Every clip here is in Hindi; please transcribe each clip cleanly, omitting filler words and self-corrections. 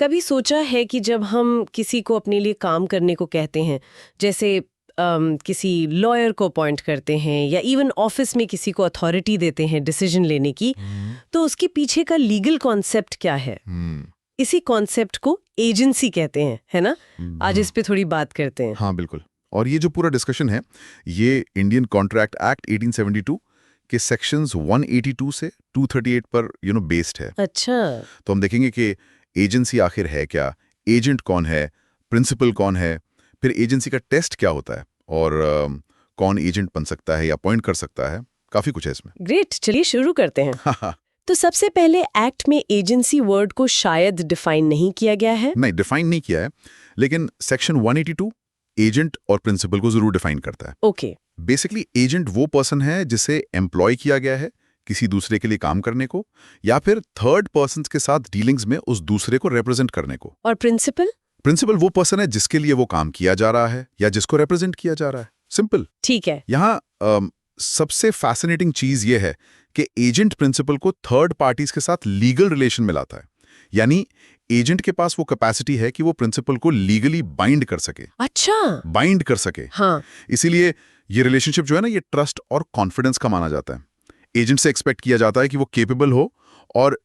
कभी सोचा है कि जब हम किसी को अपने लिए काम करने को कहते हैं, जैसे किसी लॉयर को अपॉइंट करते हैं या इवन ऑफिस में किसी को अथॉरिटी देते हैं डिसीजन लेने की, तो उसके पीछे का लीगल कॉन्सेप्ट क्या है? इसी कॉन्सेप्ट को एजेंसी कहते हैं, है ना? आज इस पे थोड़ी बात करते हैं। हाँ बिल्कुल। और ये जो पूरा डिस्कशन है ये इंडियन कॉन्ट्रैक्ट एक्ट 1872 के सेक्शंस 182 से 238 पर बेस्ड है। अच्छा। तो हम देखेंगे कि एजेंसी आखिर है क्या, एजेंट कौन है, प्रिंसिपल कौन है, फिर एजेंसी का टेस्ट क्या होता है और कौन एजेंट बन सकता है या अपॉइंट कर सकता है। काफी कुछ है इसमें। ग्रेट, चलिए शुरू करते हैं। तो सबसे पहले एक्ट में एजेंसी वर्ड को शायद डिफाइन नहीं किया गया है। नहीं, डिफाइन नहीं किया है, लेकिन सेक्शन 182 एजेंट और प्रिंसिपल को जरूर डिफाइन करता है। ओके। बेसिकली एजेंट वो पर्सन है जिसे एम्प्लॉय किया गया है किसी दूसरे के लिए काम करने को, या फिर थर्ड पर्सन के साथ डीलिंग्स में उस दूसरे को रिप्रेजेंट करने को। और प्रिंसिपल? प्रिंसिपल वो पर्सन है जिसके लिए वो काम किया जा रहा है या जिसको रिप्रेजेंट किया जा रहा है। सिंपल। ठीक है। यहाँ सबसे फैसिनेटिंग चीज ये है कि एजेंट प्रिंसिपल को थर्ड पार्टीज के साथ लीगल रिलेशन में लाता है। यानी एजेंट के पास वो कैपेसिटी है कि वो प्रिंसिपल को लीगली बाइंड कर सके। अच्छा। बाइंड कर सके। हाँ। इसीलिए ये रिलेशनशिप जो है ना, ये ट्रस्ट और कॉन्फिडेंस का माना जाता है। एजेंट से एक्सपेक्ट किया जाता है कि वो केपेबल हो और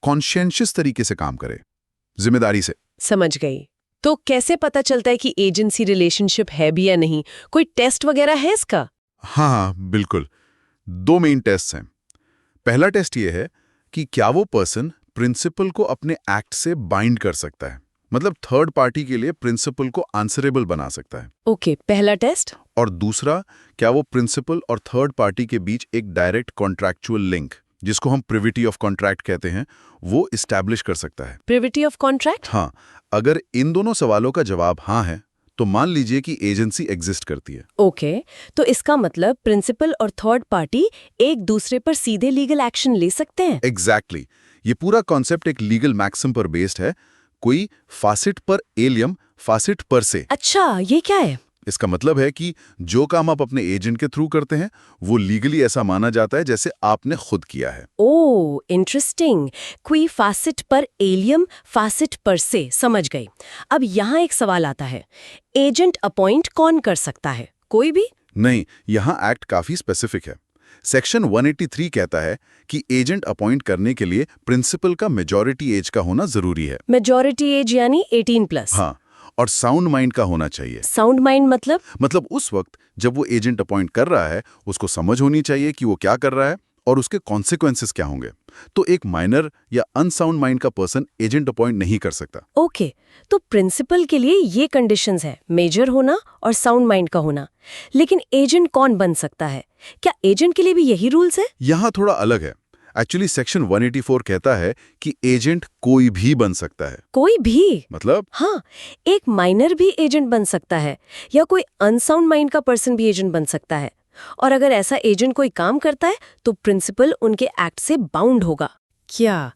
कॉन्शियस तरीके से काम करे, जिम्मेदारी से। समझ गई। तो कैसे पता चलता है कि एजेंसी रिलेशनशिप है भी या नहीं? कोई टेस्ट वगैरह है इसका? हाँ बिल्कुल। 2 मेन टेस्ट हैं। पहला टेस्ट ये है कि क्या वो पर्सन प्रिंसिपल को अपने एक्ट से बाइंड कर सकता है, मतलब थर्ड पार्टी के लिए प्रिंसिपल को आंसरेबल बना सकता है। ओके, पहला टेस्ट। और दूसरा, क्या वो प्रिंसिपल और थर्ड पार्टी के बीच एक डायरेक्ट कॉन्ट्रैक्चुअल लिंक, जिसको हम प्रिविटी ऑफ कॉन्ट्रैक्ट कहते हैं, वो इस्टेब्लिश कर सकता है। Privity of contract? हाँ, अगर इन दोनों सवालों का जवाब हाँ है तो मान लीजिए कि एजेंसी एग्जिस्ट करती है। ओके, तो इसका मतलब प्रिंसिपल और थर्ड पार्टी एक दूसरे पर सीधे लीगल एक्शन ले सकते हैं। एग्जैक्टली। ये पूरा कॉन्सेप्ट एक लीगल मैक्सिम पर बेस्ड है, कोई फासिट पर एलियम फासिट पर से। अच्छा, ये क्या है? इसका मतलब है कि जो काम आप अपने एजेंट के थ्रू करते हैं वो लीगली ऐसा माना जाता है जैसे आपने खुद किया है। ओह, इंटरेस्टिंग। क्वी फासिट पर एलियम फासिट पर से, समझ गई। अब यहाँ एक सवाल आता है, एजेंट अपॉइंट कौन कर सकता है? कोई भी? नहीं, यहाँ एक्ट काफी स्पेसिफिक है। सेक्शन 183 कहता है कि एजेंट अपॉइंट करने के लिए प्रिंसिपल का मेजॉरिटी एज का होना जरूरी है। मेजॉरिटी एज यानी 18+? हाँ, और साउंड माइंड का होना चाहिए। साउंड माइंड मतलब उस वक्त जब वो एजेंट अपॉइंट कर रहा है उसको समझ होनी चाहिए कि वो क्या कर रहा है और उसके कॉन्सिक्वेंसेस क्या होंगे। तो एक माइनर या अनसाउंड माइंड का पर्सन एजेंट अपॉइंट नहीं कर सकता। ओके, तो प्रिंसिपल के लिए ये कंडीशंस है, मेजर होना और साउंड माइंड का होना। लेकिन एजेंट कौन बन सकता है? क्या एजेंट के लिए भी यही रूल्स है? यहाँ थोड़ा अलग है। एक्चुअली सेक्शन 184 कहता है कि एजेंट कोई भी बन सकता है। कोई भी? मतलब? हाँ, एक माइनर भी एजेंट बन सकता है या कोई अनसाउंड माइंड का पर्सन भी एजेंट बन सकता है। और अगर ऐसा एजेंट कोई काम करता है तो प्रिंसिपल उनके एक्ट से बाउंड होगा। क्या?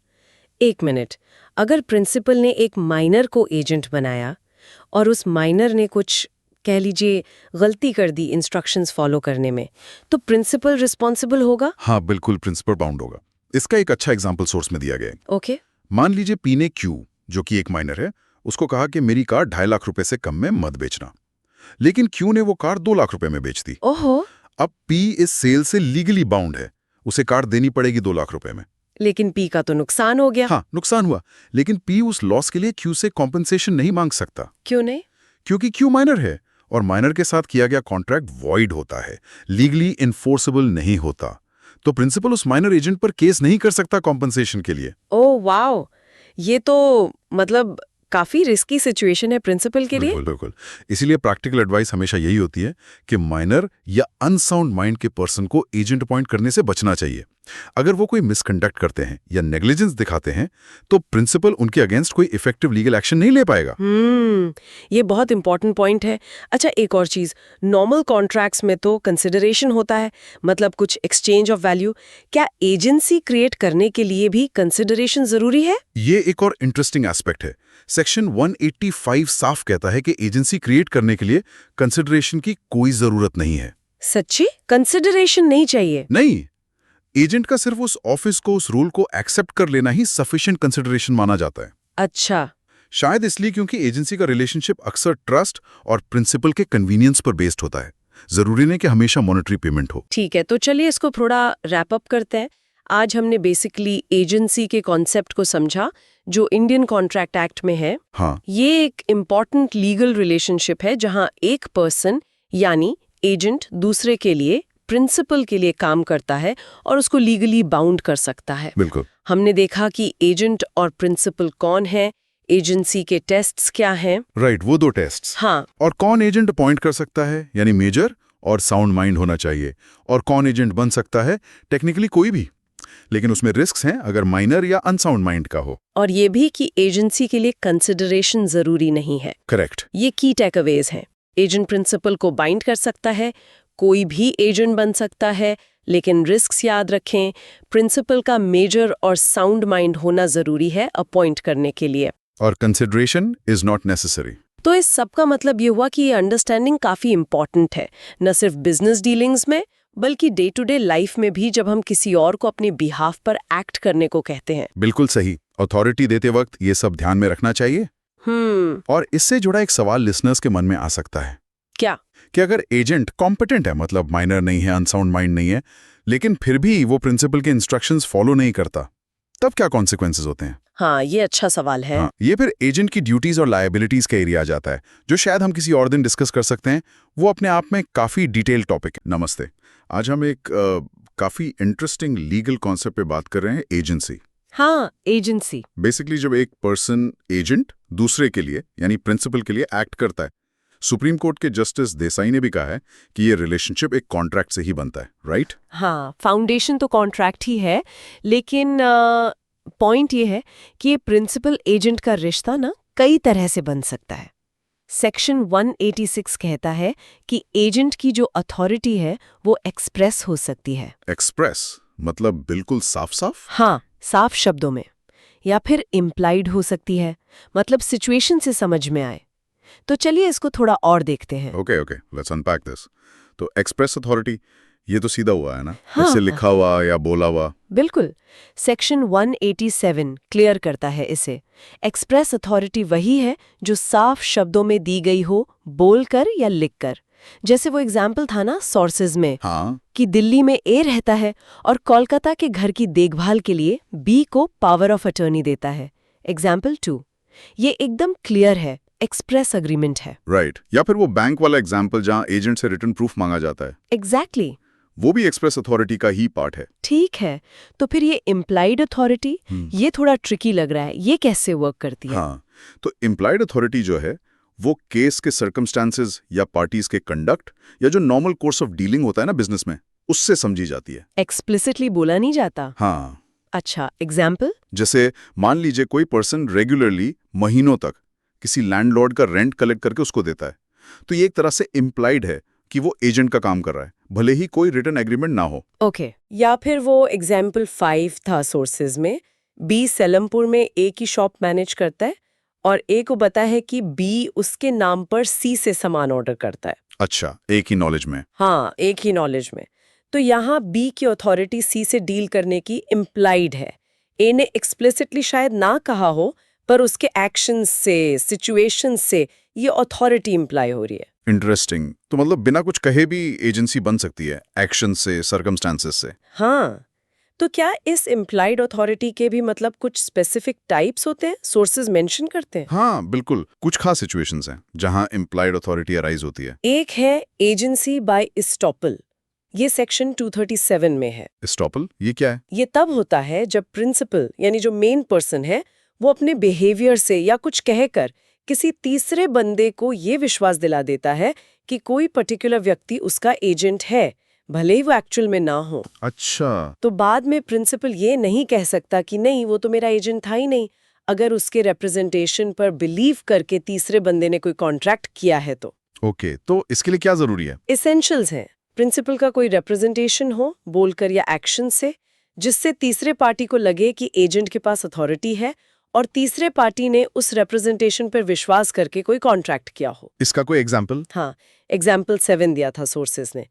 एक मिनट, अगर प्रिंसिपल ने एक माइनर को एजेंट बनाया और उस माइनर ने कुछ, कह लीजिए, गलती कर दी इंस्ट्रक्शंस फॉलो करने में, तो प्रिंसिपल रिस्पॉन्सिबल होगा? हाँ बिल्कुल, प्रिंसिपल बाउंड होगा। इसका एक अच्छा एग्जाम्पल सोर्स में दिया गया है। ओके। मान लीजिए पी ने क्यू, जो कि एक माइनर है, उसको कहा कि मेरी कार 2.5 लाख रुपए से कम में मत बेचना। लेकिन क्यू ने वो कार 2 लाख रुपए में बेच दी। ओहो। अब पी इस सेल से लीगली बाउंड है, उसे कार देनी पड़ेगी 2 लाख रुपए में। लेकिन पी का तो नुकसान हो गया। हाँ, नुकसान हुआ, लेकिन पी उस लॉस के लिए क्यू से कॉम्पेंसेशन नहीं मांग सकता। क्यों नहीं? क्योंकि क्यू माइनर है और माइनर के साथ किया गया कॉन्ट्रैक्ट वॉइड होता है, लीगली इन्फोर्सेबल नहीं होता। तो प्रिंसिपल उस माइनर एजेंट पर केस नहीं कर सकता कॉम्पेंसेशन के लिए। ओह वाओ, ये तो मतलब काफी रिस्की सिचुएशन है प्रिंसिपल के लिए। बिल्कुल बिल्कुल। इसीलिए प्रैक्टिकल एडवाइस हमेशा यही होती है कि माइनर या अनसाउंड माइंड के पर्सन को एजेंट अपॉइंट करने से बचना चाहिए। अगर वो कोई मिसकंडक्ट करते हैं या नेग्लिजेंस दिखाते हैं तो प्रिंसिपल उनके अगेंस्ट कोई इफेक्टिव लीगल एक्शन नहीं ले पाएगा। ये बहुत इंपॉर्टेंट पॉइंट है। अच्छा, एक और चीज, नॉर्मल कॉन्ट्रैक्ट्स में तो कंसिडरेशन होता है, मतलब कुछ एक्सचेंज ऑफ वैल्यू। क्या एजेंसी क्रिएट करने के लिए भी कंसिडरेशन जरूरी है? ये एक और इंटरेस्टिंग एस्पेक्ट है। सेक्शन 185 साफ कहता है कि एजेंसी क्रिएट करने के लिए कंसिडरेशन की कोई जरूरत नहीं है। सच्ची? कंसिडरेशन नहीं चाहिए? नहीं, एजेंट का सिर्फ उस ऑफिस को, उस रूल को एक्सेप्ट कर लेना ही सफिशिएंट कंसिडरेशन माना जाता है। अच्छा। शायद इसलिए क्योंकि एजेंसी का रिलेशनशिप अक्सर ट्रस्ट और प्रिंसिपल के कन्वीनियंस पर बेस्ड होता है। जरूरी नहीं कि हमेशा मॉनेटरी पेमेंट हो। ठीक है, तो चलिए इसको थोड़ा रैप अप करते हैं। आज हमने बेसिकली एजेंसी के कॉन्सेप्ट को समझा जो इंडियन कॉन्ट्रैक्ट एक्ट में है। हाँ, ये एक इम्पॉर्टेंट लीगल रिलेशनशिप है जहां एक पर्सन यानी एजेंट दूसरे के लिए प्रिंसिपल के लिए काम करता है और उसको लीगली बाउंड कर सकता है। बिल्कुल। हमने देखा कि एजेंट और प्रिंसिपल कौन है, एजेंसी के टेस्ट्स क्या हैं। राइट, वो 2 टेस्ट्स। हाँ, और कौन एजेंट अपॉइंट कर सकता है, यानी मेजर और साउंड माइंड होना चाहिए। और कौन एजेंट बन सकता है, टेक्निकली कोई भी, लेकिन उसमें रिस्क्स हैं अगर माइनर या अनसाउंड माइंड का हो। और ये भी कि एजेंसी के लिए कंसिडरेशन जरूरी नहीं है। करेक्ट। ये की टेकअवेज हैं। एजेंट प्रिंसिपल को बाइंड कर सकता है, कोई भी एजेंट बन सकता है, लेकिन रिस्क्स याद रखें, प्रिंसिपल का मेजर और साउंड माइंड होना जरूरी है अपॉइंट करने के लिए। और कंसिडरेशन इज नॉट नेसेसरी। तो इस सब का मतलब ये हुआ कि ये अंडरस्टैंडिंग काफी इंपॉर्टेंट है, न सिर्फ बिजनेस डीलिंग्स में बल्कि डे टू डे लाइफ में भी, जब हम किसी और को अपने बिहाफ पर एक्ट करने को कहते हैं। बिल्कुल सही। अथॉरिटी देते वक्त ये सब ध्यान में रखना चाहिए। और इससे जुड़ा एक सवाल लिसनर्स के मन में आ सकता है। क्या? कि अगर एजेंट कॉम्पिटेंट है, मतलब माइनर नहीं है, अनसाउंड माइंड नहीं है, लेकिन फिर भी वो प्रिंसिपल के इंस्ट्रक्शंस फॉलो नहीं करता, तब क्या कॉन्सिक्वेंसेस होते हैं? हाँ, ये अच्छा सवाल है। हाँ, ये फिर एजेंट की ड्यूटीज और लायबिलिटीज का एरिया आ जाता है, जो शायद हम किसी और दिन डिस्कस कर सकते हैं। वो अपने आप में काफी डिटेल टॉपिक है। नमस्ते, आज हम एक काफी इंटरेस्टिंग लीगल कॉन्सेप्ट पे बात कर रहे हैं, एजेंसी। हाँ, एजेंसी। बेसिकली जब एक पर्सन एजेंट दूसरे के लिए यानी प्रिंसिपल के लिए एक्ट करता है। सुप्रीम कोर्ट के जस्टिस देसाई ने भी कहा है कि ये रिलेशनशिप एक कॉन्ट्रैक्ट से ही बनता है, राइट? हाँ, फाउंडेशन तो कॉन्ट्रैक्ट ही है, लेकिन पॉइंट ये है कि ये प्रिंसिपल एजेंट का रिश्ता ना कई तरह से बन सकता है। सेक्शन 186 कहता है कि एजेंट की जो अथॉरिटी है वो एक्सप्रेस हो सकती है। एक्सप्रेस मतलब बिल्कुल साफ साफ? हाँ, साफ शब्दों में, या फिर इम्प्लाइड हो सकती है, मतलब सिचुएशन से समझ में आए। तो चलिए इसको थोड़ा और देखते हैं। Okay, let's unpack this. तो एक्सप्रेस अथॉरिटी, ये तो सीधा हुआ है ना? हाँ, ऐसे लिखा हुआ या बोला हुआ? बिल्कुल। सेक्शन 187 क्लियर करता है इसे। एक्सप्रेस अथॉरिटी वही है जो साफ शब्दों में दी गई हो, बोलकर या लिखकर। जैसे वो एग्जाम्पल था ना सोर्सेज में, हाँ, कि दिल्ली में ए रहता है और कोलकाता के घर की देखभाल के लिए बी को पावर ऑफ अटर्नी देता है। एग्जाम्पल 2। ये एकदम क्लियर है, एक्सप्रेस अग्रीमेंट है। राइट। या फिर वो बैंक वाला एग्जाम्पल जहां एजेंट से रिटर्न प्रूफ मांगा जाता है, एग्जैक्टली। वो भी एक्सप्रेस अथॉरिटी का ही पार्ट है। ठीक है, तो फिर ये इम्प्लाइड अथॉरिटी, ये थोड़ा ट्रिकी लग रहा है, ये कैसे वर्क करती है? हाँ, तो इम्प्लाइड अथॉरिटी जो है वो केस के सर्कमस्टांसेस या पार्टीज के कंडक्ट या जो नॉर्मल कोर्स ऑफ डीलिंग होता है ना बिजनेस में, उससे समझी जाती है। एक्सप्लिसिटली बोला नहीं जाता? हाँ। अच्छा, एग्जाम्पल? जैसे मान लीजिए कोई पर्सन रेगुलरली महीनों तक किसी लैंडलॉर्ड का रेंट कलेक्ट करके उसको देता है, तो ये एक तरह से इम्प्लाइड है कि वो एजेंट का काम कर रहा है, भले ही कोई रिटर्न एग्रीमेंट ना हो। ओके। या फिर वो एग्जाम्पल 5 था सोर्सेज में, बी सेलमपुर में ए की शॉप मैनेज करता है और ए को पता है कि बी उसके नाम पर सी से सामान ऑर्डर करता है। अच्छा, एक ही नॉलेज में? हाँ, एक ही नॉलेज में। तो यहाँ बी की अथॉरिटी सी से डील करने की इम्प्लाइड है। ए ने एक्सप्लिसिटली शायद ना कहा हो, पर उसके एक्शंस से, सिचुएशन से ये अथॉरिटी इम्प्लाई हो रही है। इंटरेस्टिंग। तो मतलब बिना कुछ कहे भी एजेंसी बन सकती है, एक्शन से, सर्कमस्टांसेस से। हाँ, तो क्या इस इम्प्लाइड अथॉरिटी के भी मतलब कुछ स्पेसिफिक टाइप्स होते हैं, सोर्सेज मेंशन करते हैं? हाँ, बिल्कुल। कुछ खास सिचुएशंस हैं जहां इम्प्लाइड अथॉरिटी अराइज होती है। एक है एजेंसी बाय इस्टॉपल, ये सेक्शन 237 में है। इस्टॉपल, ये क्या है? ये तब होता है जब प्रिंसिपल यानी जो मेन पर्सन है वो अपने बिहेवियर से या कुछ कहकर किसी तीसरे बंदे को ये विश्वास दिला देता है कि कोई पर्टिकुलर व्यक्ति उसका एजेंट है, भले ही वो एक्चुअल में ना हो। अच्छा। तो बाद में प्रिंसिपल ये नहीं कह सकता कि नहीं, वो तो मेरा एजेंट था ही नहीं, अगर उसके रिप्रेजेंटेशन पर बिलीव करके तीसरे बंदे ने कोई कॉन्ट्रैक्ट किया है तो। ओके, तो इसके लिए क्या जरूरी है? एसेंशियल्स हैं, प्रिंसिपल का कोई रिप्रेजेंटेशन हो, बोलकर या एक्शन से, जिससे तीसरे पार्टी को लगे कि एजेंट के पास अथॉरिटी है और तीसरे पार्टी ने उस रिप्रेजेंटेशन पर विश्वास करके कोई कॉन्ट्रैक्ट किया हो। इसका कोई एग्जाम्पल? हाँ, एग्जाम्पल 7 दिया था सोर्सेस ने।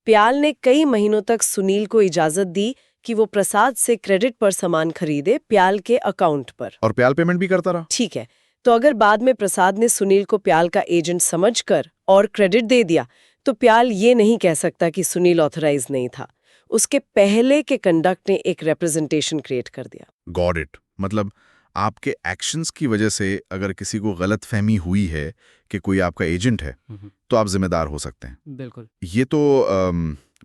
प्याल ने कई महीनों तक सुनील को इजाजत दी कि वो प्रसाद से क्रेडिट पर सामान खरीदे प्याल के अकाउंट पर, और प्याल पेमेंट भी करता रहा। ठीक है। तो अगर बाद में प्रसाद ने सुनील को प्याल का एजेंट समझकर और क्रेडिट दे दिया, तो प्याल ये नहीं कह सकता कि सुनील ऑथराइज नहीं था। उसके पहले के कंडक्ट ने एक रिप्रेजेंटेशन क्रिएट कर दिया। Got it. मतलब आपके एक्शंस की वजह से अगर किसी को गलतफहमी हुई है कि कोई आपका एजेंट है, तो आप जिम्मेदार हो सकते हैं। बिल्कुल। ये तो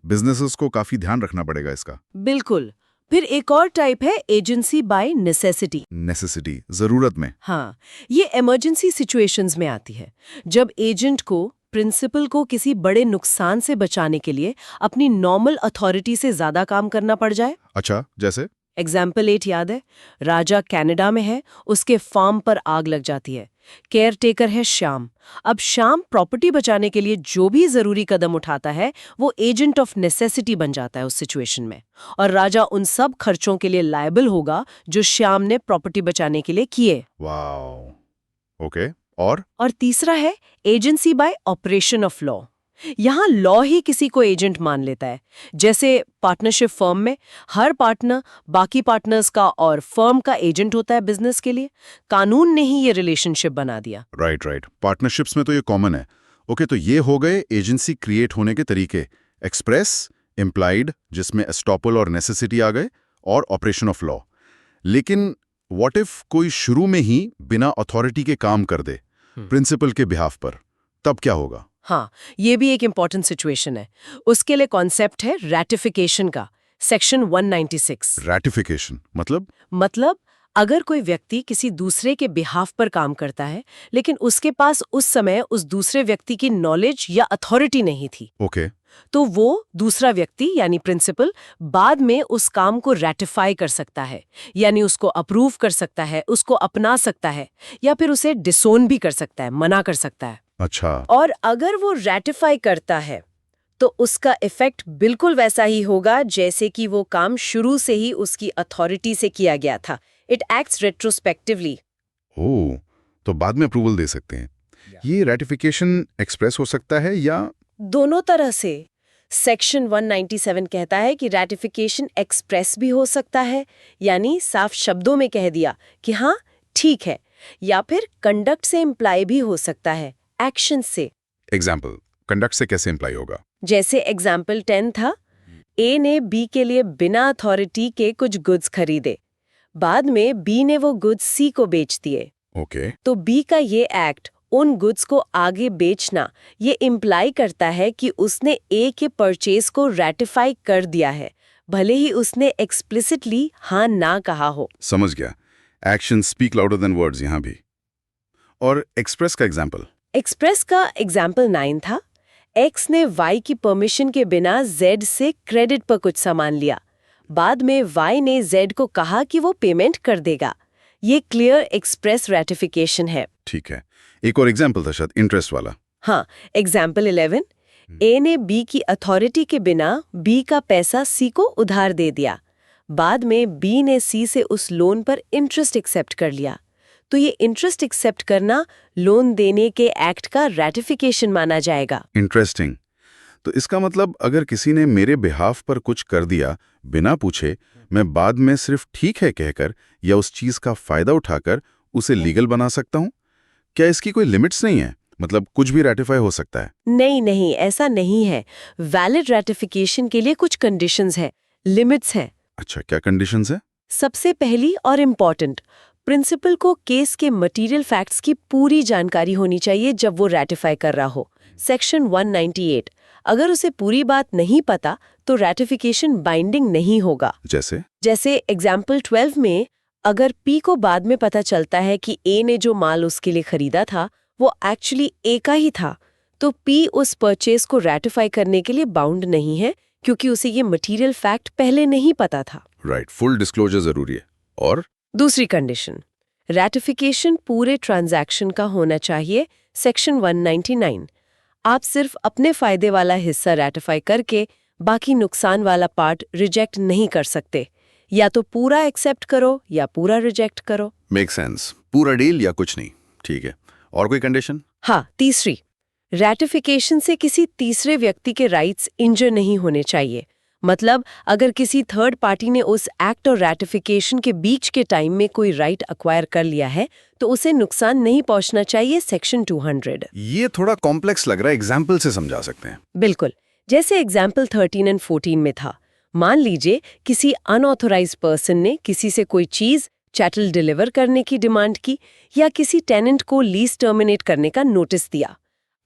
बिजनेसेस को काफी ध्यान रखना पड़ेगा इसका। बिल्कुल। फिर एक और टाइप है एजेंसी बाय नेसेसिटी। नेसेसिटी, जरूरत में। हाँ, ये इमरजेंसी सिचुएशंस में आती है, जब एजेंट को प्रिंसिपल को किसी बड़े नुकसान से बचाने के लिए अपनी नॉर्मल अथॉरिटी से ज्यादा काम करना पड़ जाए। अच्छा, जैसे? एग्जाम्पल 8 याद है? राजा कनाडा में है, उसके फार्म पर आग लग जाती है। केयर टेकर है श्याम। अब श्याम प्रॉपर्टी बचाने के लिए जो भी जरूरी कदम उठाता है, वो एजेंट ऑफ नेसेसिटी बन जाता है उस सिचुएशन में, और राजा उन सब खर्चों के लिए लायबल होगा जो श्याम ने प्रॉपर्टी बचाने के लिए किए। Wow, okay. और तीसरा है agency bye operation of law. यहाँ लॉ ही किसी को एजेंट मान लेता है। जैसे पार्टनरशिप फर्म में हर पार्टनर बाकी पार्टनर्स का और फर्म का एजेंट होता है बिजनेस के लिए। कानून ने ही ये रिलेशनशिप बना दिया। राइट। पार्टनरशिप्स में तो ये कॉमन है। ओके, तो ये हो गए एजेंसी क्रिएट होने के तरीके। एक्सप्रेस, इम्प्लाइड जिसमें एस्टॉपल और नेसेसिटी आ गए, और ऑपरेशन ऑफ लॉ। लेकिन व्हाट इफ कोई शुरू में ही बिना अथॉरिटी के काम कर दे, प्रिंसिपल के बिहाफ पर, तब क्या होगा? हाँ, ये भी एक इम्पॉर्टेंट सिचुएशन है। उसके लिए कॉन्सेप्ट है रैटिफिकेशन का, सेक्शन 196। रैटिफिकेशन मतलब अगर कोई व्यक्ति किसी दूसरे के बिहाफ पर काम करता है, लेकिन उसके पास उस समय उस दूसरे व्यक्ति की नॉलेज या अथॉरिटी नहीं थी, ओके, तो वो दूसरा व्यक्ति यानी प्रिंसिपल बाद में उस काम को रैटिफाई कर सकता है, यानी उसको अप्रूव कर सकता है, उसको अपना सकता है, या फिर उसे डिसोन भी कर सकता है, मना कर सकता है। अच्छा। और अगर वो रैटिफाई करता है, तो उसका इफेक्ट बिल्कुल वैसा ही होगा जैसे कि वो काम शुरू से ही उसकी अथॉरिटी से किया गया था। It acts retrospectively. ओह, तो बाद में अप्रूवल दे सकते हैं। ये रैटिफिकेशन एक्सप्रेस हो सकता है या दोनों तरह से। सेक्शन 197 कहता है कि रैटिफिकेशन एक्सप्रेस भी हो सकता है, यानी साफ शब्दों में कह दिया कि हाँ ठीक है, या फिर कंडक्ट से इम्प्लाई भी हो सकता है, एक्शन से। एग्जाम्पल, कंडक्ट से कैसे इम्प्लाई होगा? जैसे एग्जाम्पल 10 था, ए ने बी के लिए बिना अथॉरिटी के कुछ गुड्स खरीदे, बाद में बी ने वो गुड्स सी को बेच दिए। ओके, तो बी का ये एक्ट उन गुड्स को आगे बेचना ये इम्प्लाई करता है कि उसने ए के परचेज को रैटिफाई कर दिया है, भले ही उसने एक्सप्लिसिटली हाँ ना कहा हो। समझ गया। Action speak louder than words यहाँ भी। और एक्सप्रेस का एग्जाम्पल? एक्सप्रेस का एग्जाम्पल 9 था। एक्स ने वाई की परमिशन के बिना जेड से क्रेडिट पर कुछ सामान लिया, बाद में वाई ने जेड को कहा कि वो पेमेंट कर देगा। ये क्लियर एक्सप्रेस रैटिफिकेशन है। ठीक है, एक और एग्जाम्पल था शायद इंटरेस्ट वाला। हाँ, एग्जाम्पल 11, ए ने बी की अथॉरिटी के बिना बी का पैसा सी को उधार दे दिया, बाद में बी ने सी से उस लोन पर इंटरेस्ट एक्सेप्ट कर लिया। तो ये इंटरेस्ट एक्सेप्ट करना लोन देने के एक्ट का रैटिफिकेशन माना जाएगा। इंटरेस्टिंग। तो इसका मतलब अगर किसी ने मेरे बिहाफ पर कुछ कर दिया बिना पूछे, मैं बाद में सिर्फ ठीक है कहकर या उस चीज का फायदा उठाकर उसे लीगल बना सकता हूँ? क्या इसकी कोई लिमिट्स नहीं है? मतलब कुछ भी रैटिफाई हो सकता है? नहीं, ऐसा नहीं है। वैलिड रैटिफिकेशन के लिए कुछ कंडीशंस है, लिमिट्स हैं। अच्छा, क्या कंडीशंस है? सबसे पहली और इम्पॉर्टेंट, प्रिंसिपल को केस के मटेरियल फैक्ट्स की पूरी जानकारी होनी चाहिए जब वो रैटिफाई कर रहा हो। सेक्शन 198, अगर उसे पूरी बात नहीं पता तो रैटिफिकेशन बाइंडिंग नहीं होगा। जैसे एग्जाम्पल 12 में अगर पी को बाद में पता चलता है कि ए ने जो माल उसके लिए खरीदा था वो एक्चुअली ए का ही था, तो पी उस परचेज को रैटिफाई करने के लिए बाउंड नहीं है, क्योंकि उसे ये मटेरियल फैक्ट पहले नहीं पता था। राइट, फुल डिस्क्लोजर जरूरी है। और दूसरी कंडीशन, रैटिफिकेशन पूरे ट्रांजैक्शन का होना चाहिए। सेक्शन 199, आप सिर्फ अपने फायदे वाला हिस्सा रैटिफाई करके बाकी नुकसान वाला पार्ट रिजेक्ट नहीं कर सकते। या तो पूरा एक्सेप्ट करो या पूरा रिजेक्ट करो। मेक सेंस, पूरा डील या कुछ नहीं। ठीक है, और कोई कंडीशन? हाँ, तीसरी, रैटिफिकेशन से किसी तीसरे व्यक्ति के राइट्स इंजर नहीं होने चाहिए। मतलब अगर किसी थर्ड पार्टी ने उस एक्ट और रैटिफिकेशन के बीच के टाइम में कोई राइट अक्वायर कर लिया है तो उसे नुकसान नहीं पहुंचना चाहिए, सेक्शन 200। ये थोड़ा कॉम्प्लेक्स लग रहा है, एग्जाम्पल से समझा सकते हैं? बिल्कुल, जैसे एग्जाम्पल 13 और 14 में था। मान लीजिए किसी अनऑथोराइज्ड पर्सन ने किसी से कोई चीज चैटल डिलीवर करने की डिमांड की या किसी टेनेंट को लीज टर्मिनेट करने का नोटिस दिया।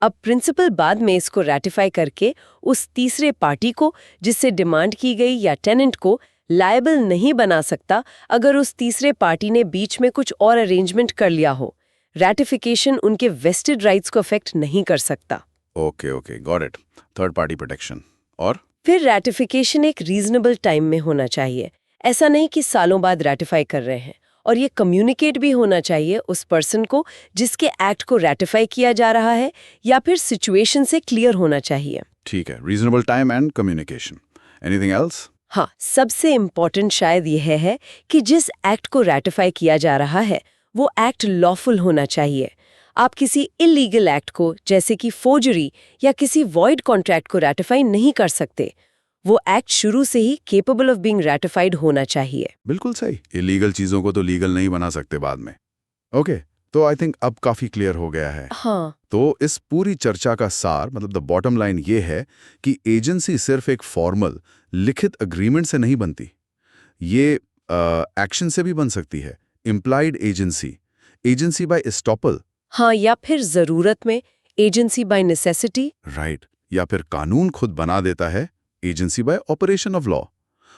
अब प्रिंसिपल बाद में इसको रैटिफाई करके उस तीसरे पार्टी को जिससे डिमांड की गई या टेनेंट को लायबल नहीं बना सकता अगर उस तीसरे पार्टी ने बीच में कुछ और अरेंजमेंट कर लिया हो। रैटिफिकेशन उनके वेस्टेड राइट्स को अफेक्ट नहीं कर सकता। Okay, got it. Third party protection. और फिर रैटिफिकेशन एक रीजनेबल टाइम में होना चाहिए। ऐसा नहीं कि सालों बाद रैटिफाई कर रहे हैं। और ये कम्युनिकेट भी होना चाहिए उस पर्सन को जिसके एक्ट को रैटिफाई किया जा रहा है, या फिर सिचुएशन से क्लियर होना चाहिए। ठीक है, reasonable time and communication. Anything else? हाँ, सबसे इम्पोर्टेंट शायद यह है कि जिस एक्ट को रैटिफाई किया जा रहा है वो एक्ट लॉफुल होना चाहिए। आप किसी इलीगल एक्ट को, जैसे कि फोर्जरी या किसी वॉइड कॉन्ट्रैक्ट को रैटिफाई नहीं कर सकते। वो एक्ट शुरू से ही केपेबल ऑफ बीइंग रैटिफाइड होना चाहिए। बिल्कुल सही। इलीगल चीजों को तो लीगल नहीं बना सकते बाद में। ओके, तो आई थिंक अब काफी क्लियर हो गया है। हाँ, तो इस पूरी चर्चा का सार, मतलब द बॉटम लाइन ये है कि एजेंसी सिर्फ एक फॉर्मल लिखित अग्रीमेंट से नहीं बनती। ये एक्शन से भी बन सकती है। Implied agency, agency by estoppel. हाँ, या फिर जरूरत में एजेंसी बाय नेसेसिटी। राइट, या फिर कानून खुद बना देता है, agency bye operation of law.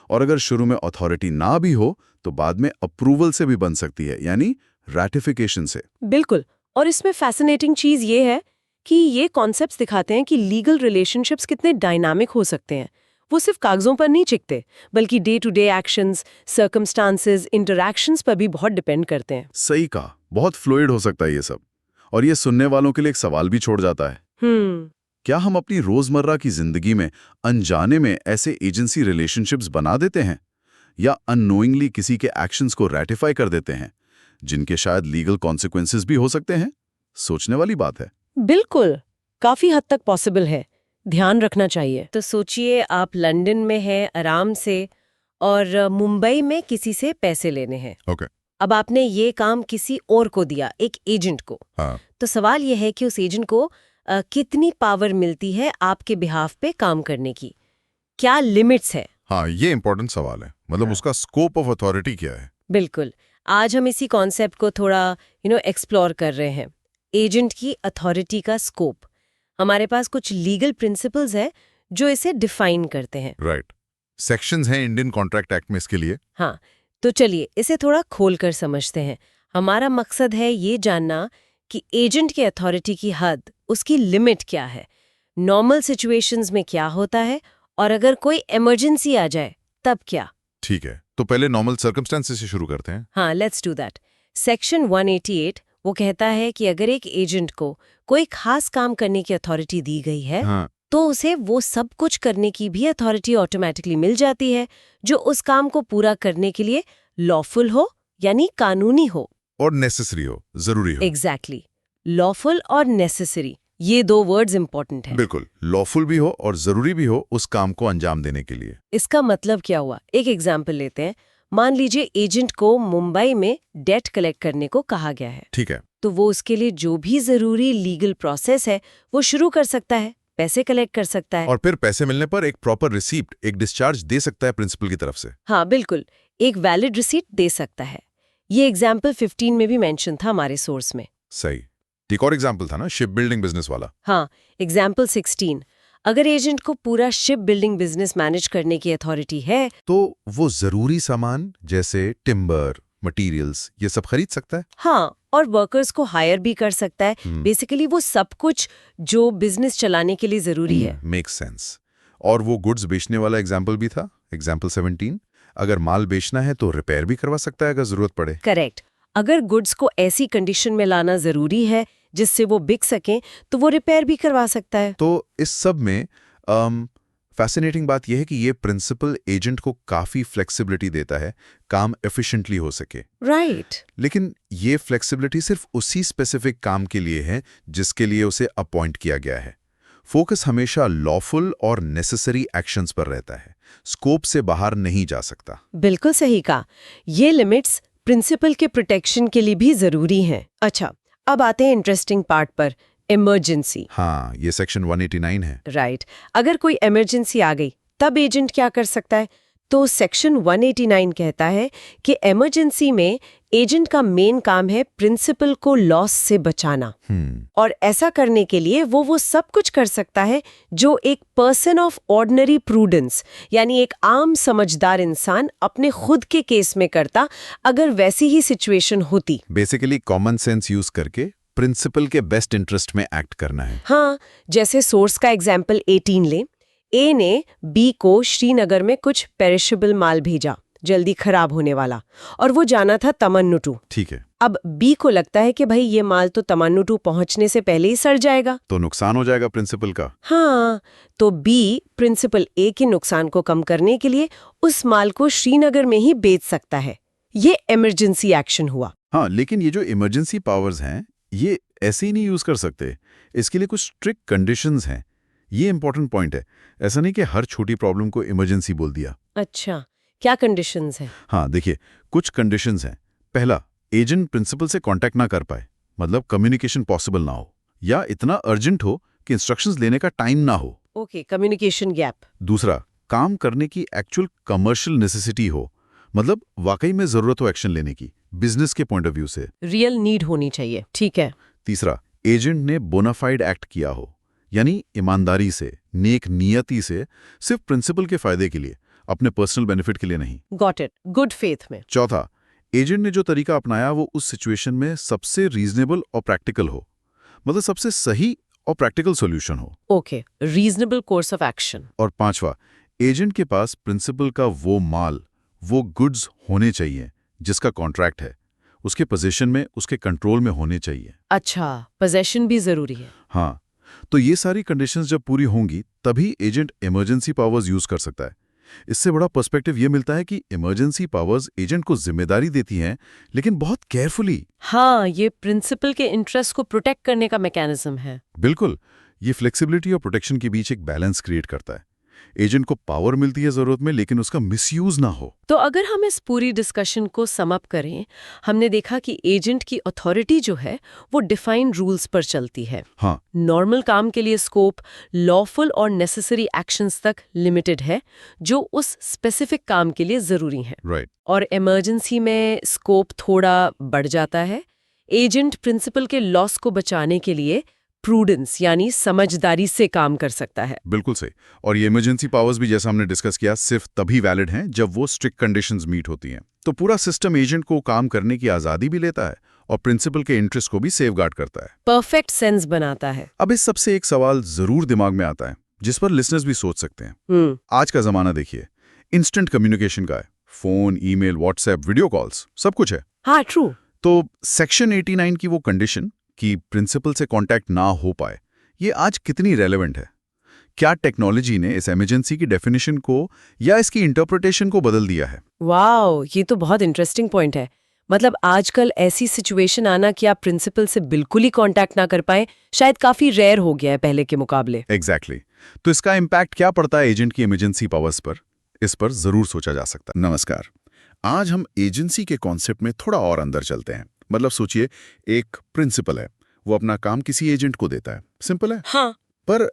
और अगर शुरू में अथॉरिटी ना भी हो तो बाद में अप्रूवल से भी बन सकती है, यानी रैटिफिकेशन से। बिल्कुल। और इसमें फैसिनेटिंग चीज ये है कि ये कॉन्सेप्ट्स दिखाते हैं कि लीगल रिलेशनशिप्स कितने डायनामिक हो सकते हैं। वो सिर्फ कागजों पर नहीं टिकते, बल्कि day to day actions, circumstances, interactions पर भी बहुत डिपेंड करते हैं। सही कहा, बहुत फ्लूइड हो सकता है ये सब। और ये सुनने वालों के लिए एक सवाल भी छोड़ जाता है। क्या हम अपनी रोजमर्रा की जिंदगी में अनजाने में ऐसे एजेंसी रिलेशनशिप्स बना देते हैं, या अननोइंगली किसी के एक्शंस को रैटिफाई कर देते हैं जिनके शायद लीगल कॉन्सिक्वेंसेस भी हो सकते हैं? सोचने वाली बात है। बिल्कुल, काफी हद तक पॉसिबल है। ध्यान रखना चाहिए। तो सोचिए आप लंदन में हैं आराम से, और मुंबई में किसी से पैसे लेने हैं। ओके। अब आपने ये काम किसी और को दिया, एक एजेंट को। हाँ। तो सवाल यह है कि उस एजेंट को कितनी पावर मिलती है आपके बिहाफ पे काम करने की, क्या लिमिट्स है? हाँ, ये इंपॉर्टेंट सवाल है। मतलब उसका स्कोप ऑफ अथॉरिटी क्या है? बिल्कुल, आज हम इसी कॉन्सेप्ट को थोड़ा एक्सप्लोर कर रहे हैं। एजेंट की अथॉरिटी का स्कोप। हमारे पास कुछ लीगल प्रिंसिपल्स हैं जो इसे डिफाइन करते हैं। राइट, सेक्शंस हैं इंडियन कॉन्ट्रैक्ट एक्ट में इसके लिए। हाँ, तो चलिए इसे थोड़ा खोलकर समझते हैं। हमारा मकसद है ये जानना कि एजेंट के अथॉरिटी की हद, उसकी लिमिट क्या है, नॉर्मल सिचुएशंस में क्या होता है, और अगर कोई इमरजेंसी आ जाए तब क्या। ठीक है, तो पहले नॉर्मल सर्कमस्टेंसेस से शुरू करते हैं। हाँ, लेट्स डू दैट। सेक्शन 188 वो कहता है कि अगर एक एजेंट को कोई खास काम करने की अथॉरिटी दी गई है, हाँ। तो उसे वो सब कुछ करने की भी अथॉरिटी ऑटोमेटिकली मिल जाती है जो उस काम को पूरा करने के लिए लॉफुल हो, यानी कानूनी हो, और नेसेसरी हो, जरूरी हो। एग्जैक्टली। लॉफुल और नेसेसरी, ये दो वर्ड्स इंपॉर्टेंट हैं। बिल्कुल, लॉफुल भी हो और जरूरी भी हो उस काम को अंजाम देने के लिए। इसका मतलब क्या हुआ? एक एग्जाम्पल लेते हैं। मान लीजिए एजेंट को मुंबई में डेट कलेक्ट करने को कहा गया है। ठीक है। तो वो उसके लिए जो भी जरूरी लीगल प्रोसेस है वो शुरू कर सकता है, पैसे कलेक्ट कर सकता है। और फिर पैसे मिलने पर एक प्रॉपर रिसीप्ट, एक डिस्चार्ज दे सकता है प्रिंसिपल की तरफ से। हाँ बिल्कुल, एक वैलिड रिसीट दे सकता है। ये एग्जाम्पल 15 में भी मेंशन था हमारे सोर्स में। सही। एक और एग्जाम्पल था ना, शिप बिल्डिंग बिजनेस वाला। हाँ, एग्जाम्पल 16। अगर एजेंट को पूरा शिप बिल्डिंग बिजनेस मैनेज करने की अथॉरिटी है, तो वो जरूरी सामान जैसे टिम्बर, मटेरियल्स, ये सब खरीद सकता है। हाँ, और वर्कर्स को हायर भी कर सकता है। बेसिकली वो सब कुछ जो बिजनेस चलाने के लिए जरूरी है। Make sense. और वो गुड्स बेचने वाला एग्जाम्पल भी था, एग्जाम्पल 17। अगर माल बेचना है तो रिपेयर भी करवा सकता है अगर जरूरत पड़े। करेक्ट। अगर गुड्स को ऐसी कंडीशन में लाना जरूरी है जिससे वो बिक सकें, तो वो रिपेयर भी करवा सकता है। तो इस सब में फैसिनेटिंग बात यह है कि ये प्रिंसिपल एजेंट को काफी फ्लेक्सिबिलिटी देता है, काम एफिशिएंटली हो सके। राइट। लेकिन ये फ्लेक्सिबिलिटी सिर्फ उसी स्पेसिफिक काम के लिए है जिसके लिए उसे अपॉइंट किया गया है। फोकस हमेशा लॉफुल और नेसेसरी एक्शंस पर रहता है, स्कोप से बाहर नहीं जा सकता। बिल्कुल सही कहा। ये लिमिट्स प्रिंसिपल के प्रोटेक्शन के लिए भी जरूरी हैं। अच्छा, अब आते हैं इंटरेस्टिंग पार्ट पर, इमरजेंसी। हाँ, ये सेक्शन 189 है। राइट। अगर कोई इमरजेंसी आ गई तब एजेंट क्या कर सकता है? तो सेक्शन 189 कहता है कि इमरजेंसी में एजेंट का मेन काम है प्रिंसिपल को लॉस से बचाना। और ऐसा करने के लिए वो सब कुछ कर सकता है जो एक पर्सन ऑफ ऑर्डिनरी प्रूडेंस यानी एक आम समझदार इंसान अपने खुद के केस में करता अगर वैसी ही सिचुएशन होती। बेसिकली कॉमन सेंस यूज करके प्रिंसिपल के बेस्ट इंटरेस्ट में एक्ट करना है। हाँ, जैसे सोर्स का एग्जाम्पल 18 ले। ए ने बी को श्रीनगर में कुछ पेरिशेबल माल भेजा, जल्दी खराब होने वाला, और वो जाना था तमन्नुटू। ठीक है। अब बी को लगता है कि भाई ये माल तो तमन्नुटू पहुंचने से पहले ही सड़ जाएगा, तो नुकसान हो जाएगा प्रिंसिपल का। हाँ, तो बी प्रिंसिपल ए के नुकसान को कम करने के लिए उस माल को श्रीनगर में ही बेच सकता है। ये इमरजेंसी एक्शन हुआ। हाँ, लेकिन ये जो इमरजेंसी पावर्स हैं ये ऐसे ही नहीं यूज कर सकते। इसके लिए कुछ स्ट्रिक्ट कंडीशंस हैं। ये इंपॉर्टेंट पॉइंट है। ऐसा नहीं कि हर छोटी प्रॉब्लम को इमरजेंसी बोल दिया। अच्छा, क्या कंडीशंस हैं? हाँ, देखिए, कुछ कंडीशंस हैं। पहला, एजेंट प्रिंसिपल से कांटेक्ट ना कर पाए, मतलब कम्युनिकेशन पॉसिबल ना हो, या इतना अर्जेंट हो कि इंस्ट्रक्शंस लेने का टाइम ना हो। Okay, communication gap. दूसरा, काम करने की एक्चुअल कमर्शियल नेसेसिटी हो, मतलब वाकई में जरूरत हो एक्शन लेने की, बिजनेस के पॉइंट ऑफ व्यू से। रियल नीड होनी चाहिए। ठीक है। तीसरा, एजेंट ने बोनाफाइड एक्ट किया हो, यानी ईमानदारी से, नेक नियति से, सिर्फ प्रिंसिपल के फायदे के लिए, अपने पर्सनल बेनिफिट के लिए नहीं। गॉट इट, गुड फेथ में। चौथा, एजेंट ने जो तरीका अपनाया वो उस सिचुएशन में सबसे रीजनेबल और प्रैक्टिकल हो, मतलब सबसे सही और प्रैक्टिकल सॉल्यूशन हो। Okay, reasonable course of action. और पांचवा, एजेंट के पास प्रिंसिपल का वो माल, वो गुड्स होने चाहिए जिसका कॉन्ट्रैक्ट है, उसके पोजीशन में, उसके कंट्रोल में होने चाहिए। अच्छा, पोजेशन भी जरूरी है। हाँ, तो ये सारी कंडीशंस जब पूरी होंगी तभी एजेंट इमरजेंसी पावर्स यूज कर सकता है। इससे बड़ा पर्सपेक्टिव ये मिलता है कि इमरजेंसी पावर्स एजेंट को जिम्मेदारी देती हैं, लेकिन बहुत केयरफुली। हाँ, ये प्रिंसिपल के इंटरेस्ट को प्रोटेक्ट करने का मैकेनिज्म है। बिल्कुल, ये फ्लेक्सिबिलिटी और प्रोटेक्शन के बीच एक बैलेंस क्रिएट करता है। एजेंट को पावर मिलती है जरूरत में, लेकिन उसका मिसयूज ना हो। तो अगर हम इस पूरी डिस्कशन को सम अप करें, हमने देखा कि एजेंट की अथॉरिटी जो है वो डिफाइंड रूल्स पर चलती है। हाँ, नॉर्मल काम के लिए स्कोप लॉफुल और नेसेसरी एक्शंस तक लिमिटेड है, जो उस स्पेसिफिक काम के लिए जरूरी हैं। राइट। और इमरजेंसी में स्कोप थोड़ा बढ़ जाता है। एजेंट प्रिंसिपल के लॉस को बचाने के लिए प्रूडेंस यानी समझदारी से काम कर सकता है। बिल्कुल सही। और ये इमरजेंसी पावर्स भी, जैसा हमने डिस्कस किया, सिर्फ तभी वैलिड हैं जब वो स्ट्रिक्ट कंडीशंस मीट होती हैं। तो पूरा सिस्टम एजेंट को काम करने की आजादी भी लेता है और प्रिंसिपल के इंटरेस्ट को भी सेफगार्ड करता है। परफेक्ट सेंस बनाता है। अब इस सबसे एक सवाल जरूर दिमाग में आता है, जिस पर लिसनर्स भी सोच सकते हैं। आज का जमाना देखिए, इंस्टेंट कम्युनिकेशन का है। Phone, email, WhatsApp, video calls, सब कुछ है। हाँ, ट्रू। तो सेक्शन 89 की वो कंडीशन कि प्रिंसिपल से कांटेक्ट ना हो पाए, ये आज कितनी रेलेवेंट है? क्या टेक्नोलॉजी ने इस इमरजेंसी की डेफिनेशन को या इसकी इंटरप्रिटेशन को बदल दिया है? वाओ, ये तो बहुत इंटरेस्टिंग पॉइंट है। मतलब आजकल ऐसी सिचुएशन आना कि आप प्रिंसिपल से बिल्कुल ही कांटेक्ट ना कर पाए, शायद काफी रेयर हो गया है पहले के मुकाबले। एग्जैक्टली। तो इसका इम्पैक्ट क्या पड़ता है एजेंट की इमरजेंसी पावर्स पर? इस पर जरूर सोचा जा सकता है। नमस्कार, आज हम एजेंसी के कॉन्सेप्ट में थोड़ा और अंदर चलते हैं। मतलब सोचिए, एक प्रिंसिपल है, वो अपना काम किसी एजेंट को देता है। सिंपल है। हाँ। पर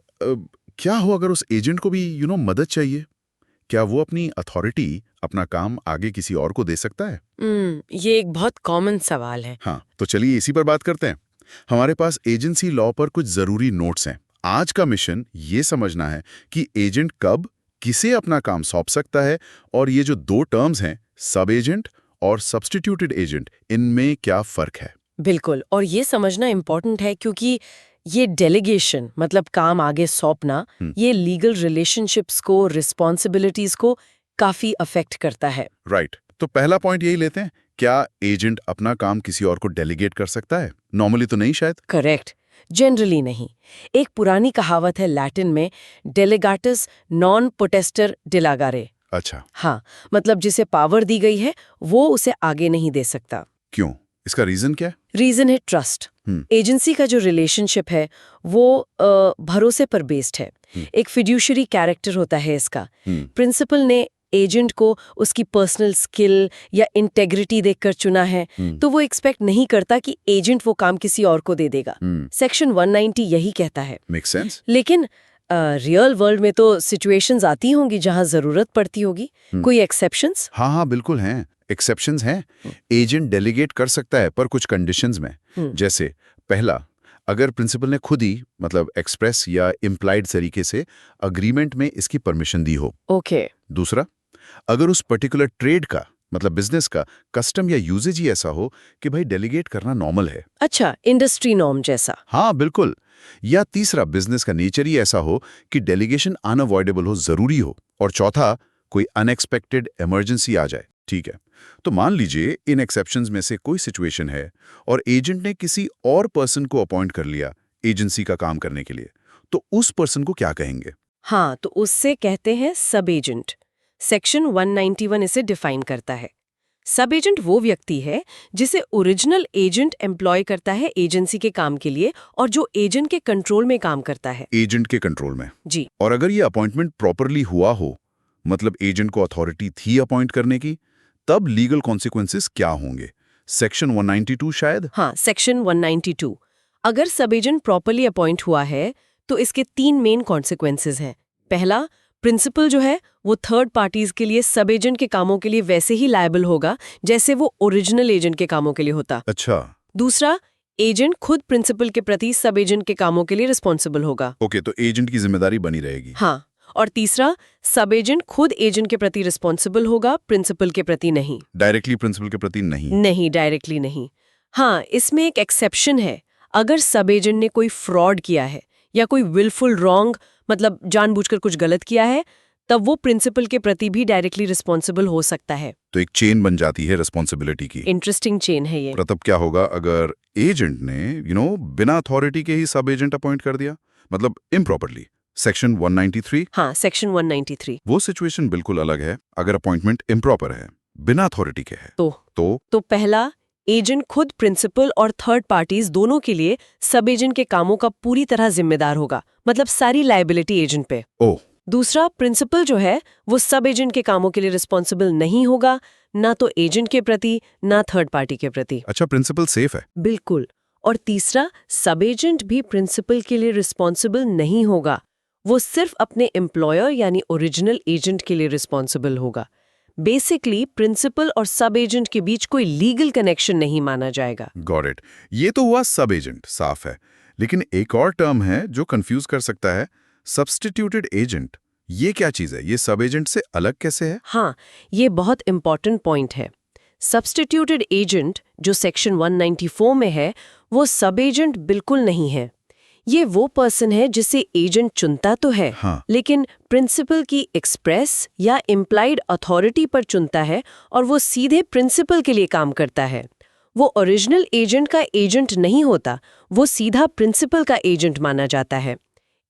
क्या हो अगर उस एजेंट को भी मदद चाहिए? क्या वो अपनी अथॉरिटी, अपना काम आगे किसी और को दे सकता है? ये एक बहुत कॉमन सवाल है। हाँ, तो चलिए इसी पर बात करते हैं। हमारे पास एजेंसी लॉ पर कुछ जरूरी नोट्स हैं। आज का मिशन ये समझना है कि एजेंट कब किसे अपना काम सौंप सकता है, और ये जो दो टर्म्स हैं, सब एजेंट और सब्स्टिट्यूटेड एजेंट, इनमें क्या फर्क है। बिल्कुल, और ये समझना इम्पोर्टेंट है क्योंकि ये डेलीगेशन मतलब काम आगे सौंपना, ये लीगल रिलेशनशिप्स को, रिस्पॉन्सिबिलिटीज को काफी अफेक्ट करता है। राइट। तो पहला पॉइंट यही लेते हैं, क्या एजेंट अपना काम किसी और को डेलीगेट कर सकता है? नॉर्मली तो नहीं शायद। करेक्ट, जनरली नहीं। एक पुरानी कहावत है लैटिन में, डेलेगाटस नॉन पोटेस्टर डिलागारे। अच्छा। हाँ, मतलब जिसे पावर दी गई है वो उसे आगे नहीं दे सकता। क्यों? इसका रीजन क्या है? रीजन है ट्रस्ट। एजेंसी का जो रिलेशनशिप है वो भरोसे पर बेस्ड है। एक फिड्यूशरी कैरेक्टर होता है इसका। प्रिंसिपल ने एजेंट को उसकी पर्सनल स्किल या इंटेग्रिटी देखकर चुना है, तो वो एक्सपेक्ट नहीं करता कि एजेंट वो काम किसी और को दे देगा। सेक्शन 190 यही कहता है। Make sense. लेकिन रियल वर्ल्ड में तो सिचुएशंस आती होंगी जहां जरूरत पड़ती होगी। कोई एक्सेप्शंस? हाँ, बिल्कुल हैं। एक्सेप्शंस हैं। एजेंट डेलीगेट कर सकता है, पर कुछ कंडीशंस में। जैसे पहला, अगर प्रिंसिपल ने खुद ही मतलब एक्सप्रेस या इम्प्लाइड तरीके से अग्रीमेंट में इसकी परमिशन दी हो। ओके। दूसरा, अगर उस पर्टिकुलर ट्रेड का मतलब बिजनेस का कस्टम या यूजेज ही ऐसा हो कि भाई डेलीगेट करना नॉर्मल है। अच्छा, इंडस्ट्री नॉर्म जैसा। हाँ, बिल्कुल। या तीसरा, बिजनेस का नेचर ही ऐसा हो कि डेलीगेशन अनअवॉइडेबल हो, जरूरी हो। और चौथा, कोई अनएक्सपेक्टेड इमरजेंसी आ जाए। ठीक है, तो मान लीजिए इन एक्सेप्शंस में से कोई सिचुएशन है और एजेंट ने किसी और पर्सन को अपॉइंट कर लिया एजेंसी का काम करने के लिए, तो उस पर्सन को क्या कहेंगे? हाँ, तो उससे कहते हैं सब एजेंट। सेक्शन 191 इसे डिफाइन करता है। सब एजेंट वो व्यक्ति है जिसे ओरिजिनल एजेंट एम्प्लॉय करता है एजेंसी के काम के लिए और जो एजेंट के कंट्रोल में काम करता है। एजेंट के कंट्रोल में? जी। और अगर ये अपॉइंटमेंट प्रॉपरली हुआ हो, मतलब एजेंट को अथॉरिटी थी अपॉइंट करने की, तब लीगल कॉन्सिक्वेंसेस क्या होंगे? सेक्शन 192 शायद? हाँ, सेक्शन 192। अगर सब एजेंट प्रॉपरली अपॉइंट हुआ है तो इसके 3 मेन कॉन्सिक्वेंसेस हैं। पहला, प्रिंसिपल जो है वो थर्ड पार्टीज के लिए सब एजेंट के कामों के लिए वैसे ही लायबल होगा जैसे वो ओरिजिनल एजेंट के कामों के लिए होता। अच्छा। दूसरा, एजेंट खुद प्रिंसिपल के प्रति सब एजेंट के कामों के लिए रिस्पॉन्सिबल होगा। ओके, तो एजेंट की जिम्मेदारी बनी रहेगी। हाँ, और तीसरा, सब एजेंट खुद एजेंट के प्रति रिस्पॉन्सिबल होगा, प्रिंसिपल के प्रति नहीं। डायरेक्टली प्रिंसिपल के प्रति नहीं? नहीं, डायरेक्टली नहीं। हाँ, इसमें एक एक्सेप्शन है। अगर सब एजेंट ने कोई फ्रॉड किया है या कोई विलफुल रॉन्ग मतलब जानबूझकर कुछ गलत किया है, तब वो प्रिंसिपल के प्रति भी डायरेक्टली रिस्पॉन्सिबल हो सकता है। तो एक चेन बन जाती है रिस्पॉन्सिबिलिटी की। इंटरेस्टिंग चेन है ये। तब क्या होगा अगर एजेंट ने बिना अथॉरिटी के ही सब एजेंट अपॉइंट कर दिया, मतलब इम्प्रॉपरली? सेक्शन 193? हाँ, सेक्शन 193। वो सिचुएशन बिल्कुल अलग है अगर अपॉइंटमेंट इम्प्रॉपर है, बिना अथॉरिटी के है। तो पहला, एजेंट खुद प्रिंसिपल और थर्ड पार्टीज दोनों के लिए सब एजेंट के कामों का पूरी तरह जिम्मेदार होगा, मतलब सारी लायबिलिटी एजेंट पे। ओह। दूसरा, प्रिंसिपल जो है वो सब एजेंट के कामों के लिए रिस्पॉन्सिबल नहीं होगा, ना तो एजेंट के प्रति ना थर्ड पार्टी के प्रति। अच्छा, प्रिंसिपल सेफ है? बिल्कुल। और तीसरा, सब एजेंट भी प्रिंसिपल के लिए रिस्पॉन्सिबल नहीं होगा, वो सिर्फ अपने एम्प्लॉयर यानी ओरिजिनल एजेंट के लिए रिस्पॉन्सिबल होगा। बेसिकली प्रिंसिपल और सब एजेंट के बीच कोई लीगल कनेक्शन नहीं माना जाएगा। Got it. ये तो हुआ सब एजेंट, साफ है। लेकिन एक और टर्म है जो कंफ्यूज कर सकता है, सब्स्टिट्यूटेड एजेंट। ये क्या चीज है? ये सब एजेंट से अलग कैसे है? हाँ, ये बहुत इंपॉर्टेंट पॉइंट है। सब्स्टिट्यूटेड एजेंट जो सेक्शन 194 में है, वो सब एजेंट बिल्कुल नहीं है। ये वो पर्सन है जिसे एजेंट चुनता तो है, हाँ। लेकिन प्रिंसिपल की एक्सप्रेस या इम्प्लाइड अथॉरिटी पर चुनता है और वो सीधे प्रिंसिपल के लिए काम करता है। वो ओरिजिनल एजेंट का एजेंट नहीं होता, वो सीधा प्रिंसिपल का एजेंट माना जाता है।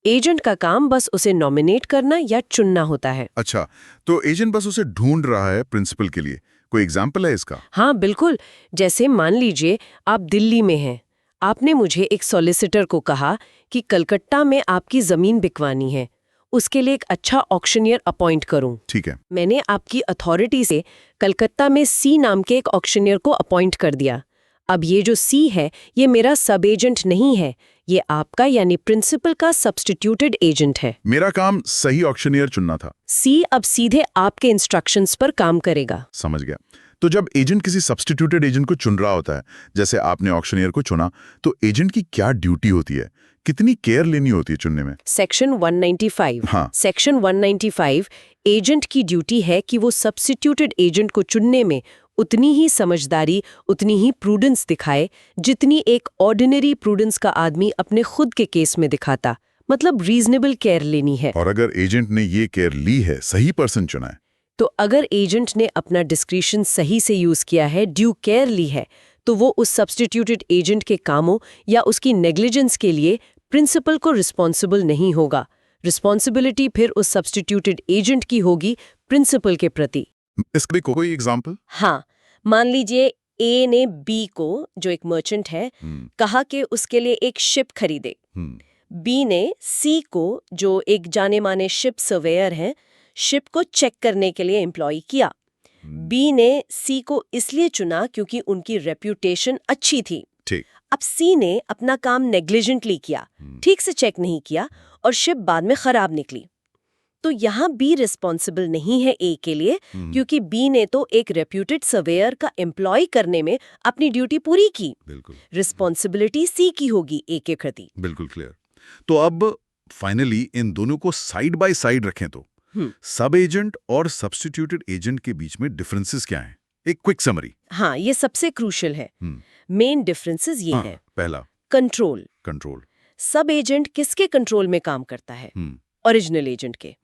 एजेंट का काम बस उसे नॉमिनेट करना या चुनना होता है। अच्छा, तो एजेंट बस उसे ढूंढ रहा है प्रिंसिपल के लिए। कोई एग्जाम्पल है इसका? हाँ, बिल्कुल। जैसे मान लीजिए आप दिल्ली में हैं, आपने मुझे एक सॉलिसिटर को कहा कि कलकत्ता में आपकी जमीन बिकवानी है, उसके लिए एक अच्छा ऑक्शनियर अपॉइंट करूं। ठीक है। मैंने आपकी अथॉरिटी से कलकत्ता में सी नाम के एक ऑक्शनियर को अपॉइंट कर दिया। अब ये जो सी है, ये मेरा सब एजेंट नहीं है, ये आपका यानी प्रिंसिपल का सब्स्टिट्यूटेड एजेंट है। मेरा काम सही ऑक्शनियर चुनना था। सी अब सीधे आपके इंस्ट्रक्शंस पर काम करेगा। समझ गया। तो जब एजेंट किसी सब्स्टिट्यूटेड एजेंट को चुन रहा होता है, जैसे आपने ऑक्शनियर को चुना, तो एजेंट की क्या ड्यूटी होती है? कितनी केयर लेनी होती है चुनने में? सेक्शन 195। हाँ। सेक्शन 195 एजेंट की ड्यूटी है कि वो सब्स्टिट्यूटेड एजेंट को चुनने में उतनी ही समझदारी, उतनी ही प्रूडेंस दिखाए जितनी एक ऑर्डिनरी प्रूडेंस का आदमी अपने खुद के केस में दिखाता, मतलब रीजनेबल केयर लेनी है। और अगर एजेंट ने ये केयर ली है, सही पर्सन चुना है, तो अगर एजेंट ने अपना डिस्क्रिशन सही से यूज किया है, ड्यू केयर ली है, तो वो उस सब्स्टिट्यूटेड एजेंट के कामों या उसकी नेग्लिजेंस के लिए प्रिंसिपल को रिस्पॉन्सिबल नहीं होगा। रिस्पॉन्सिबिलिटी फिर उस सब्स्टिट्यूटेड एजेंट की होगी प्रिंसिपल के प्रति। इसका भी कोई एग्जाम्पल? हाँ, मान लीजिए ए ने बी को, जो एक मर्चेंट है, कहा कि उसके लिए एक शिप खरीदे। बी ने सी को, जो एक जाने माने शिप सर्वेयर हैं, शिप को चेक करने के लिए एम्प्लॉय किया। बी ने सी को इसलिए चुना क्योंकि उनकी रेप्यूटेशन अच्छी थी। ठीक। अब सी ने अपना काम नेग्लिजेंटली किया, ठीक से चेक नहीं किया और शिप बाद में खराब निकली। तो यहाँ बी रिस्पॉन्सिबल नहीं है ए के लिए, क्योंकि बी ने तो एक रेप्यूटेड सर्वेयर का एम्प्लॉय करने में अपनी ड्यूटी पूरी की। बिल्कुल। रिस्पॉन्सिबिलिटी सी की होगी ए के प्रति। बिल्कुल क्लियर। तो अब फाइनली इन दोनों को साइड बाय साइड रखें तो सब एजेंट और सब्स्टिट्यूटेड एजेंट के बीच में डिफरेंसेस क्या हैं? एक क्विक समरी। हाँ, ये सबसे क्रूशियल है। मेन डिफरेंसेस ये हैं। पहला, कंट्रोल। कंट्रोल। सब एजेंट किसके कंट्रोल में काम करता है? ओरिजिनल एजेंट के।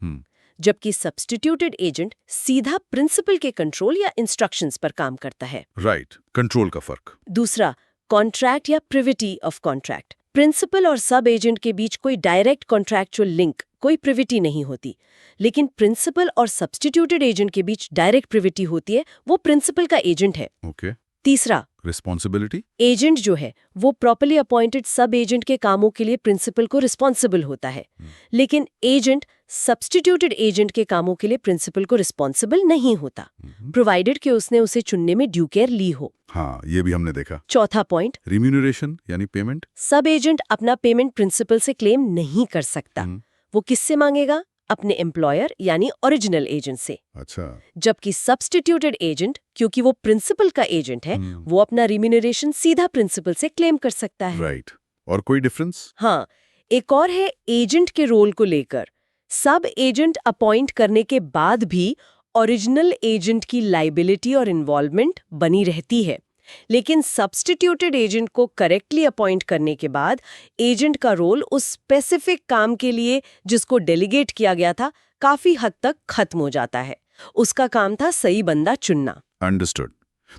जबकि सब्स्टिट्यूटेड एजेंट सीधा प्रिंसिपल के कंट्रोल या इंस्ट्रक्शंस पर काम करता है। राइट, कंट्रोल का फर्क। दूसरा, कॉन्ट्रैक्ट या प्रिविटी ऑफ कॉन्ट्रैक्ट। प्रिंसिपल और सब एजेंट के बीच कोई डायरेक्ट कॉन्ट्रैक्चुअल लिंक, कोई प्रिविटी नहीं होती, लेकिन प्रिंसिपल और सब्स्टिट्यूटेड एजेंट के बीच डायरेक्ट प्रिविटी होती है, वो प्रिंसिपल का एजेंट है। ओके। तीसरा, रिस्पॉन्सिबिलिटी। एजेंट जो है वो प्रॉपर्ली अपॉइंटेड सब एजेंट के कामों के लिए प्रिंसिपल को रिस्पॉन्सिबल होता है, लेकिन एजेंट सब्स्टिट्यूटेड एजेंट के कामों के लिए प्रिंसिपल को रिस्पॉन्सिबल नहीं होता, प्रोवाइडेड कि उसने उसे चुनने में ड्यू केयर ली हो। हाँ, ये भी हमने देखा। चौथा पॉइंट, रिम्यूनरेशन यानी पेमेंट। सब एजेंट अपना पेमेंट प्रिंसिपल से क्लेम नहीं कर सकता। वो किससे मांगेगा? अपने एम्प्लॉयर यानी ओरिजिनल एजेंट से। अच्छा। जबकि सब्स्टिट्यूटेड एजेंट, क्योंकि वो प्रिंसिपल का एजेंट है, वो अपना रिम्यूनरेशन सीधा प्रिंसिपल से क्लेम कर सकता है। राइट। और कोई डिफरेंस? हाँ, एक और है एजेंट के रोल को लेकर। सब एजेंट अपॉइंट करने के बाद भी ओरिजिनल एजेंट की लाइबिलिटी और इन्वॉल्वमेंट बनी रहती है, लेकिन सब्स्टिट्यूटेड एजेंट को करेक्टली अपॉइंट करने के बाद एजेंट का रोल उस स्पेसिफिक काम के लिए जिसको डेलीगेट किया गया था काफी हद तक खत्म हो जाता है। उसका काम था सही बंदा चुनना। अंडरस्टूड।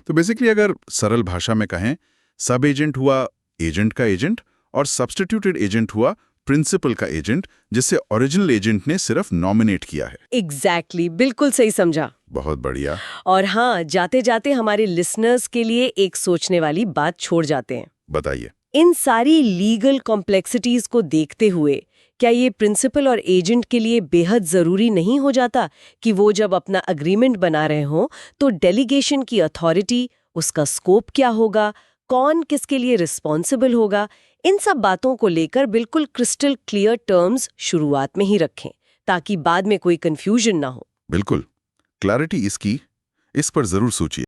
तो बेसिकली अगर सरल भाषा में कहें, सब एजेंट हुआ एजेंट का एजेंट और सब्स्टिट्यूटेड एजेंट हुआ प्रिंसिपल का एजेंट, जिसे ओरिजिनल एजेंट ने सिर्फ नॉमिनेट किया है। एग्जैक्टली, बिल्कुल सही समझा। बहुत बढ़िया। और हाँ, जाते जाते हमारे लिसनर्स के लिए एक सोचने वाली बात छोड़ जाते हैं। बताइए। इन सारी लीगल कॉम्प्लेक्सिटीज को देखते हुए क्या ये प्रिंसिपल और एजेंट के लिए बेहद जरूरी नहीं हो जाता कि वो जब अपना अग्रीमेंट बना रहे हों तो डेलीगेशन की अथॉरिटी, उसका स्कोप क्या होगा, कौन किसके लिए रिस्पॉन्सिबल होगा, इन सब बातों को लेकर बिल्कुल क्रिस्टल क्लियर टर्म्स शुरुआत में ही रखें, ताकि बाद में कोई कंफ्यूजन ना हो। बिल्कुल, क्लैरिटी इस पर जरूर सोचिए।